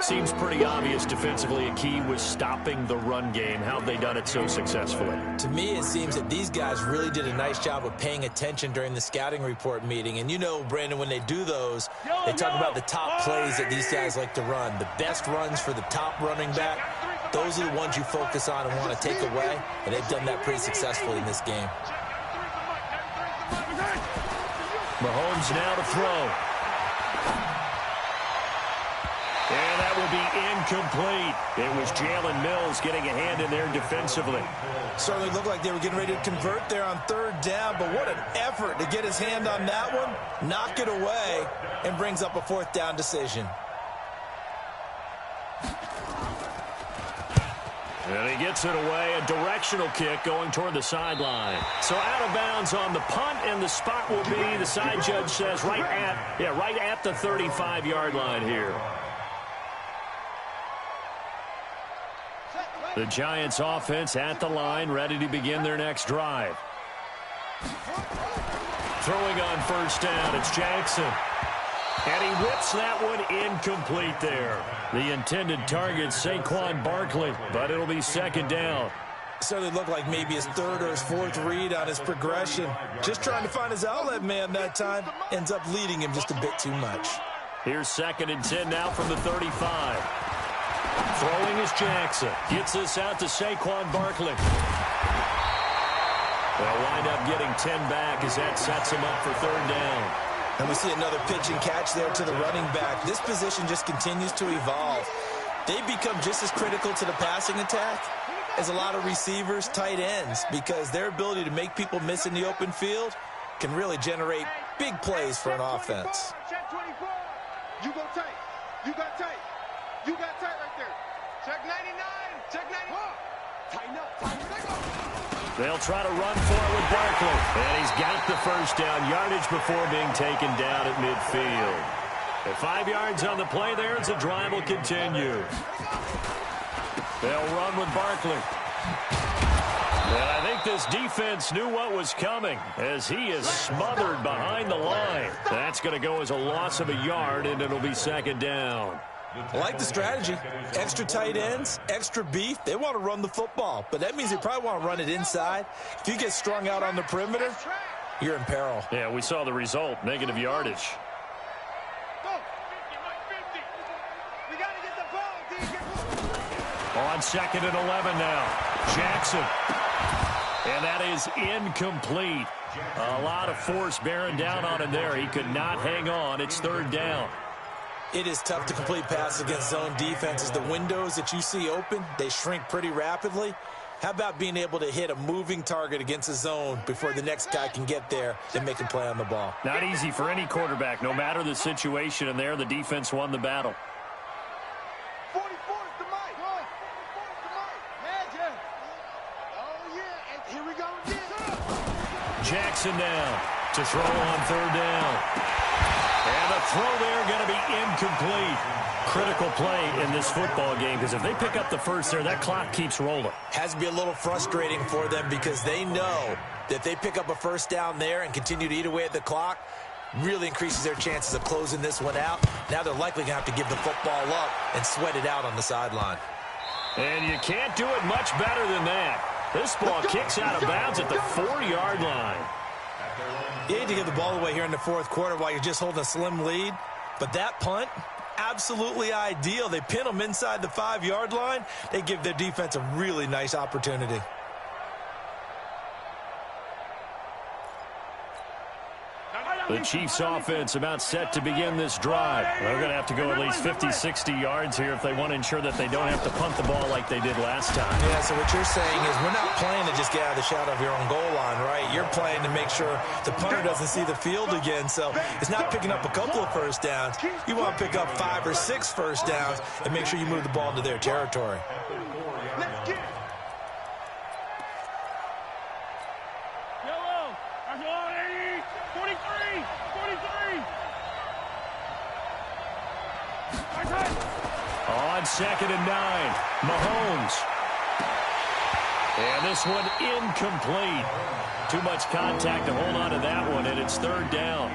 Seems pretty obvious defensively a key was stopping the run game. How have they done it so successfully? To me, it seems that these guys really did a nice job of paying attention during the scouting report meeting. And you know, Brandon, when they do those, they talk about the top plays that these guys like to run. The best runs for the top running back, those are the ones you focus on and want to take away. And they've done that pretty successfully in this game. Mahomes now to throw. And that will be incomplete. It was Jalen Mills getting a hand in there defensively. Certainly looked like they were getting ready to convert there on 3rd down, but what an effort to get his hand on that one, knock it away, and brings up a 4th down decision. And he gets it away, a directional kick going toward the sideline. So out of bounds on the punt, and the spot will be, the side judge says, right at the 35-yard line here. The Giants offense at the line, ready to begin their next drive. Throwing on 1st down, it's Jackson. And he whips that one incomplete there. The intended target, Saquon Barkley, but it'll be 2nd down. Certainly looked like maybe his 3rd or his 4th read on his progression. Just trying to find his outlet man that time. Ends up leading him just a bit too much. Here's 2nd and 10 now from the 35. Throwing is Jackson. Gets this out to Saquon Barkley. They'll wind up getting 10 back as that sets him up for 3rd down. And we see another pitch and catch there to the running back. This position just continues to evolve. They become just as critical to the passing attack as a lot of receivers, tight ends, because their ability to make people miss in the open field can really generate big plays for an offense. Check 24. You go tight. You got tight. You got tight right there. Check 99. Check 91. Tighten up. They'll try to run for it with Barkley. And he's got the first down yardage before being taken down at midfield. At 5 yards on the play there as the drive will continue. They'll run with Barkley. And I think this defense knew what was coming as he is smothered behind the line. That's going to go as a loss of a yard, and it'll be second down. I like the strategy. Extra tight ends, extra beef. They want to run the football, but that means they probably want to run it inside. If you get strung out on the perimeter, you're in peril. Yeah, we saw the result, negative yardage. On 2nd and 11 now. Jackson. And that is incomplete. A lot of force bearing down on him there. He could not hang on. It's 3rd down. It is tough to complete passes against zone defenses. The windows that you see open, they shrink pretty rapidly. How about being able to hit a moving target against a zone before the next guy can get there and make a play on the ball? Not easy for any quarterback, no matter the situation. And there, the defense won the battle. 44 is the mic. 44 is the mic. Magic. Oh, yeah. And here we go again. Jackson down to throw on 3rd down. And the throw there going to be incomplete. Critical play in this football game because if they pick up the first there, that clock keeps rolling. Has to be a little frustrating for them because they know that if they pick up a first down there and continue to eat away at the clock, really increases their chances of closing this one out. Now they're likely going to have to give the football up and sweat it out on the sideline. And you can't do it much better than that. This ball kicks out of bounds at the 4-yard line. You hate to give the ball away here in the 4th quarter while you're just holding a slim lead, but that punt, absolutely ideal. They pin them inside the 5-yard line. They give their defense a really nice opportunity. The Chiefs offense about set to begin this drive. They're going to have to go at least 50, 60 yards here if they want to ensure that they don't have to punt the ball like they did last time. Yeah, so what you're saying is we're not playing to just get out of the shadow of your own goal line, right? You're playing to make sure the punter doesn't see the field again. So it's not picking up a couple of first downs. You want to pick up 5 or 6 first downs and make sure you move the ball into their territory. Let's get it. Yellow. That's all 80. 43. 43. On 2nd and 9, Mahomes. And this one incomplete. Too much contact to hold on to that one, and it's 3rd down.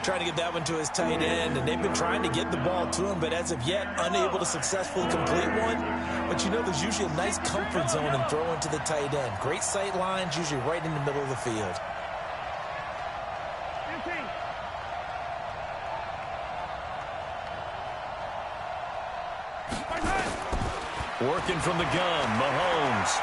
Trying to get that one to his tight end, and they've been trying to get the ball to him, but as of yet, unable to successfully complete one. But you know there's usually a nice comfort zone in throwing to the tight end. Great sight lines, usually right in the middle of the field. Working from the gun, Mahomes.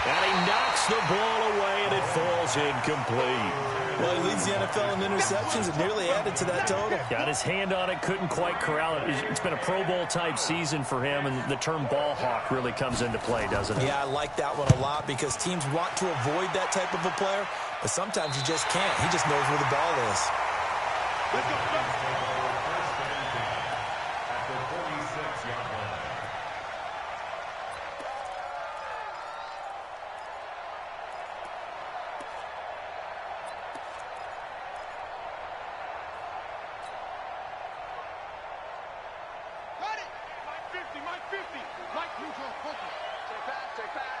And he knocks the ball away, and it falls incomplete. Well, he leads the NFL in interceptions and nearly added to that total. Got his hand on it, couldn't quite corral it. It's been a Pro Bowl-type season for him, and the term ball hawk really comes into play, doesn't it? Yeah, I like that one a lot because teams want to avoid that type of a player, but sometimes you just can't. He just knows where the ball is. Let's go. At the 46-yard line. Got it. Mike 50. Mike 50. Mike neutral. Focus. Take back. Take back.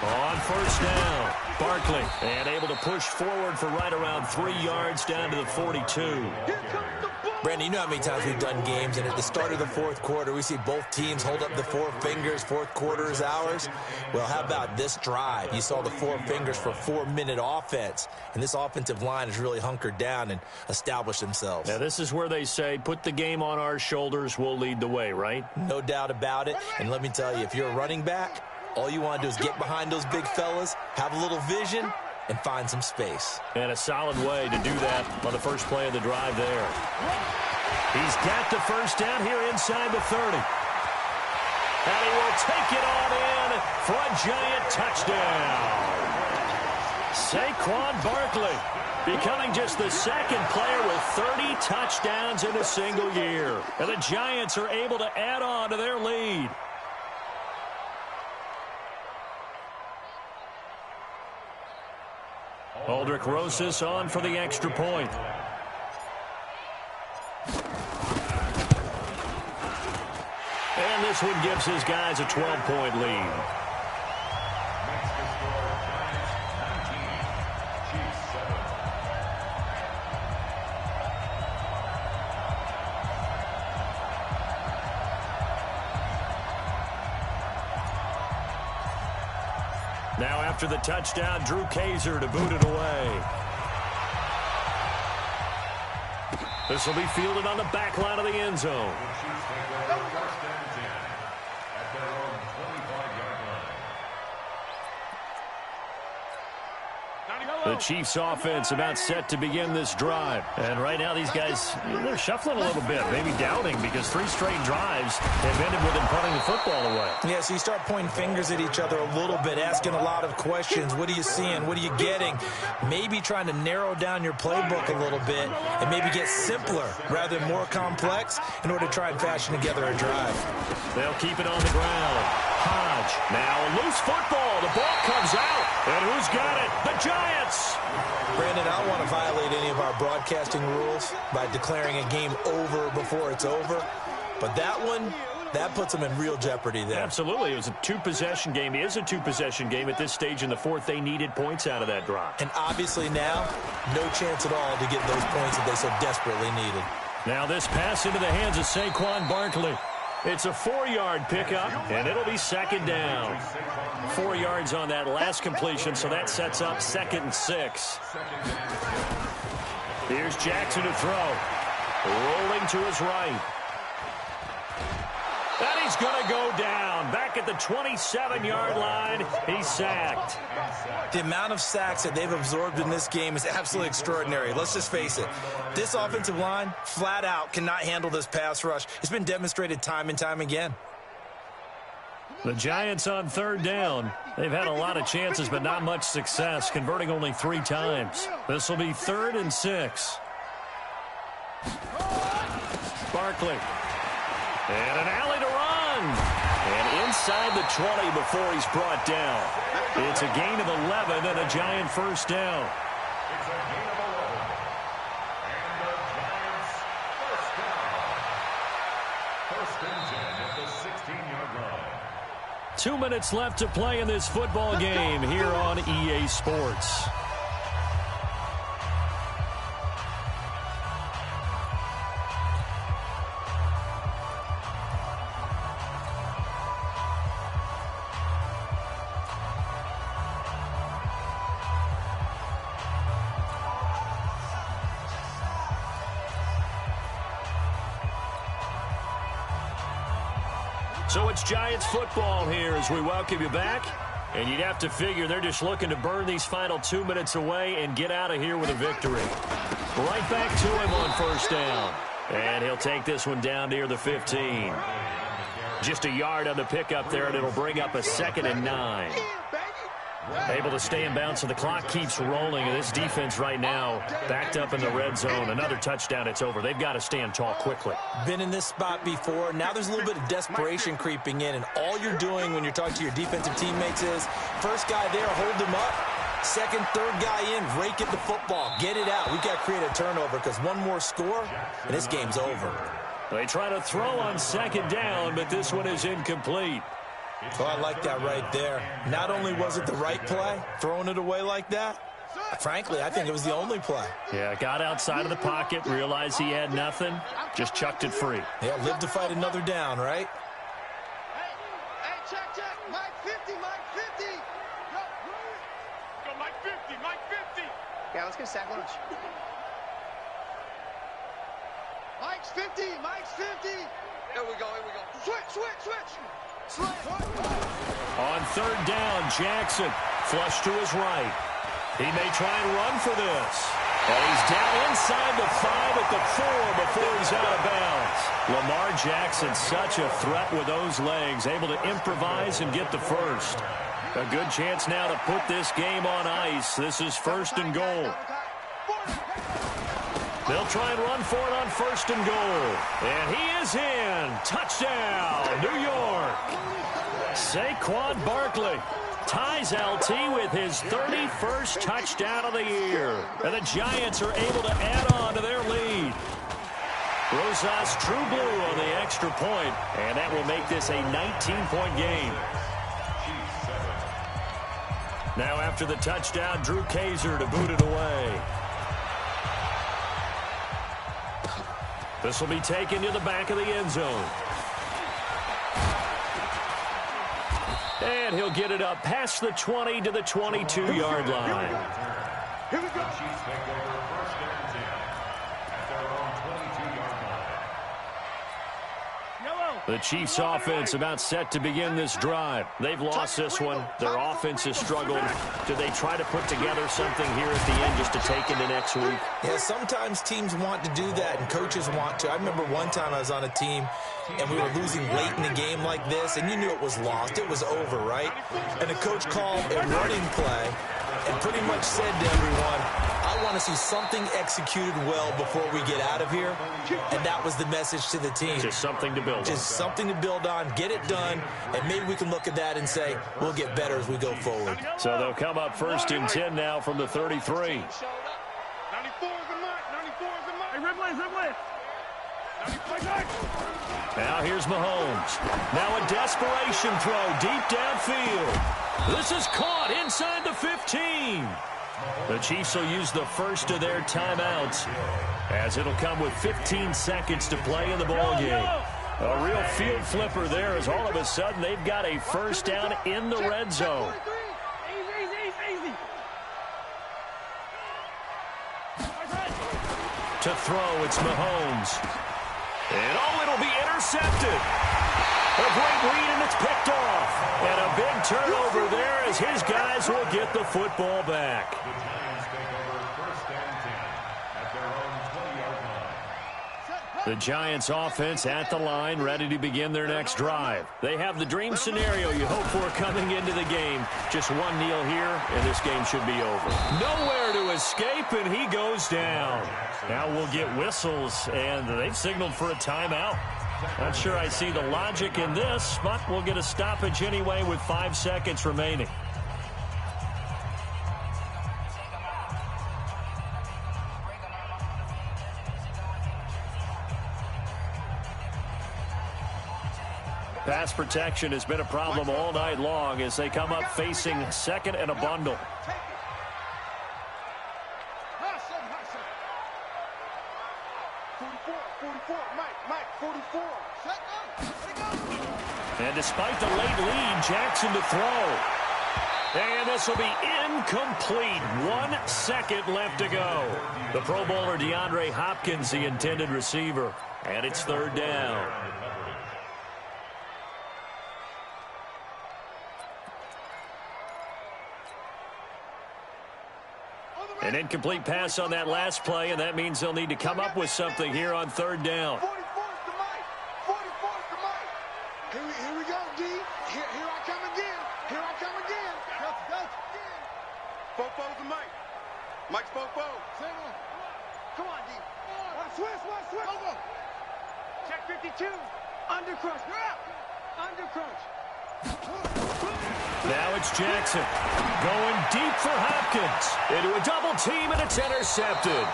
On 1st down, Barkley, and able to push forward for right around 3 yards down to the 42. Here comes the ball. Brandon, you know how many times we've done games, and at the start of the 4th quarter, we see both teams hold up the 4 fingers, 4th quarter is ours. Well, how about this drive? You saw the 4 fingers for 4-minute offense, and this offensive line has really hunkered down and established themselves. Now, this is where they say, put the game on our shoulders, we'll lead the way, right? No doubt about it, and let me tell you, if you're a running back, all you want to do is get behind those big fellas, have a little vision, and find some space. And a solid way to do that on the first play of the drive there. He's got the first down here inside the 30. And he will take it on in for a giant touchdown. Saquon Barkley becoming just the second player with 30 touchdowns in a single year. And the Giants are able to add on to their lead. Aldrich Rosas on for the extra point. And this one gives his guys a 12-point lead. Now after the touchdown, Drew Kaiser to boot it away. This will be fielded on the back line of the end zone. The Chiefs offense about set to begin this drive. And right now these guys, they're shuffling a little bit, maybe doubting, because 3 straight drives have ended with them punting the football away. Yeah, so you start pointing fingers at each other a little bit, asking a lot of questions. What are you seeing? What are you getting? Maybe trying to narrow down your playbook a little bit and maybe get simpler rather than more complex in order to try and fashion together a drive. They'll keep it on the ground. Hodge, now a loose football. The ball comes out. And who's got it? The Giants! Brandon, I don't want to violate any of our broadcasting rules by declaring a game over before it's over. But that one, that puts them in real jeopardy there. Absolutely. It was a 2-possession game. It is a 2-possession game at this stage in the fourth. They needed points out of that drive. And obviously now, no chance at all to get those points that they so desperately needed. Now this pass into the hands of Saquon Barkley. It's a 4-yard pickup, and it'll be 2nd down. 4 yards on that last completion, so that sets up 2nd and 6. Here's Jackson to throw. Rolling to his right. And he's going to go down. Back at the 27-yard line, he's sacked. The amount of sacks that they've absorbed in this game is absolutely extraordinary. Let's just face it. This offensive line, flat out, cannot handle this pass rush. It's been demonstrated time and time again. The Giants on 3rd down. They've had a lot of chances, but not much success, converting only 3 times. This will be 3rd and 6. Barkley. And an alley to run. And inside the 20 before he's brought down. It's a gain of 11 and a Giant 1st down. It's a gain of 11. And the Giants 1st down. 1st and 10 at the 16-yard line. 2 minutes left to play in this football game here on EA Sports. So it's Giants football here as we welcome you back. And you'd have to figure they're just looking to burn these final 2 minutes away and get out of here with a victory. Right back to him on 1st down. And he'll take this one down near the 15. Just a yard on the pickup there, and it'll bring up a 2nd and 9. Able to stay in bounds, so the clock keeps rolling. And this defense right now backed up in the red zone. Another touchdown, it's over. They've got to stand tall quickly. Been in this spot before. Now there's a little bit of desperation creeping in. And all you're doing when you're talking to your defensive teammates is, first guy there, hold him up. 2nd, 3rd guy in, rake at the football. Get it out. We've got to create a turnover because one more score, and this game's over. They try to throw on 2nd down, but this one is incomplete. Oh, I like that right there. Not only was it the right play, throwing it away like that, frankly, I think it was the only play. Yeah, got outside of the pocket, realized he had nothing, just chucked it free. Yeah, live to fight another down, right? Hey, check. Mike 50, Mike 50. Go, Mike 50, Mike 50. Yeah, let's get sack lunch. Mike's 50, Mike's 50. Here we go. Switch. On 3rd down, Jackson flush to his right. He may try and run for this. And he's down inside the 5 at the 4 before he's out of bounds. Lamar Jackson, such a threat with those legs, able to improvise and get the first. A good chance now to put this game on ice. This is 1st and goal. They'll try and run for it on 1st and goal. And he is in. Touchdown, New York. Saquon Barkley ties LT with his 31st touchdown of the year. And the Giants are able to add on to their lead. Rosas true blue on the extra point, and that will make this a 19-point game. Now after the touchdown, Drew Kaiser to boot it away. This will be taken to the back of the end zone. And he'll get it up past the 20 to the 22-yard line. Here we go. Chiefs take over 1st and 10 at their own 22-yard line. The Chiefs offense about set to begin this drive. They've lost this one. Their offense has struggled. Do they try to put together something here at the end just to take into next week? Yeah, sometimes teams want to do that and coaches want to. I remember one time I was on a team and we were losing late in a game like this, and you knew it was lost. It was over, right? And the coach called a running play and pretty much said to everyone, I want to see something executed well before we get out of here. And that was the message to the team. Just something to build on. Just something to build on, get it done, and maybe we can look at that and say, we'll get better as we go forward. So they'll come up 1st and 10 now from the 33. 94 is the mark. 94 is the mark. Hey, red light. Now here's Mahomes. Now a desperation throw deep downfield. This is caught inside the 15. The Chiefs will use the first of their timeouts as it'll come with 15 seconds to play in the ballgame. A real field flipper there as all of a sudden they've got a first down in the red zone. To throw, it's Mahomes. And it'll be intercepted. A great read, and it's picked off. And a big turnover there as his guys will get the football back. The Giants take over 1st and 10 at their own 20-yard line. The Giants offense at the line, ready to begin their next drive. They have the dream scenario you hope for coming into the game. Just one kneel here, and this game should be over. Nowhere to escape, and he goes down. Now we'll get whistles, and they've signaled for a timeout. Not sure I see the logic in this, but we'll get a stoppage anyway with 5 seconds remaining. Pass protection has been a problem all night long as they come up facing 2nd and a bundle. And despite the late lead, Jackson to throw. And this will be incomplete. 1 second left to go. The Pro Bowler DeAndre Hopkins, the intended receiver. And it's 3rd down. An incomplete pass on that last play, and that means they'll need to come up with something here on 3rd down. 44's the mic. 44's the mic. Here we go, D. Here I come again. Here I come again. That's again. Fofo's the mic. Mike's Fofo. Same on. Come on, D. Switch. Go. Check 52. Undercrush. Undercrush. Now it's Jackson going deep for Hopkins. Into a double team, and it's intercepted.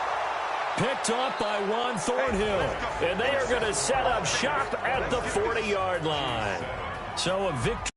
Picked off by Juan Thornhill. And they are going to set up shop at the 40-yard line. So a victory.